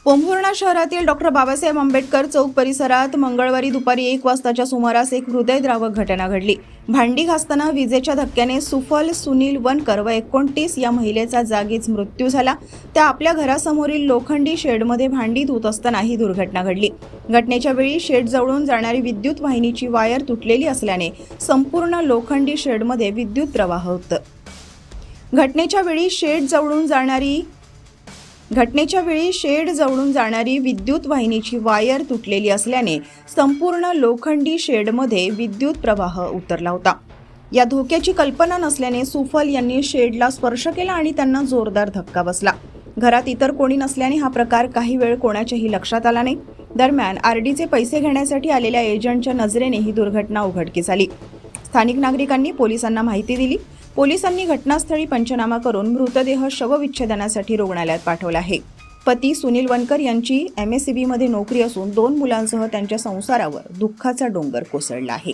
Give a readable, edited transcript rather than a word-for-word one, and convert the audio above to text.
पोंभुर्णा शहरातील डॉक्टर बाबासाहेब आंबेडकर चौक परिसरात मंगळवारी दुपारी 1 वाजताच्या सुमारास एक हृदयद्रावक घटना घडली। भांडी घासताना विजेच्या धक्क्याने सुफल सुनील वनकर व 29 या महिलेचा जागीच मृत्यू झाला। त्या आपल्या घरासमोरील लोखंडी शेडमध्ये भांडी धुत असताना ही दुर्घटना घडली। घटनेच्या वेळी शेड जवळून जाणारी विद्युत वाहिनीची वायर तुटलेली असल्याने संपूर्ण लोखंडी शेडमध्ये विद्युत प्रवाह होता। घटनेच्या वेळी शेड जवळून जाणारी विद्युत वाहिनीची वायर तुटलेली असल्याने संपूर्ण लोखंडी शेडमध्ये विद्युत प्रवाह उतरला होता। या धोक्याची कल्पना नसल्याने सुफल यांनी शेडला स्पर्श केला आणि त्यांना जोरदार धक्का बसला। घरात इतर कोणी नसल्याने हा प्रकार काही वेळ कोणाच्याही लक्षात आला नाही। दरम्यान आरडीचे पैसे घेण्यासाठी आलेल्या एजंटच्या नजरेने ही दुर्घटना उघडकीस आली। स्थानिक नागरिकांनी पोलिसांना माहिती दिली। पोलिसांनी घटनास्थळी पंचनामा करून मृतदेह शवविच्छेदनासाठी रुग्णालयात पाठवला आहे। पती सुनील वनकर यांची MSCB मध्ये नोकरी असून 2 मुलांसह त्यांच्या संसारावर दुःखाचा डोंगर कोसळला आहे।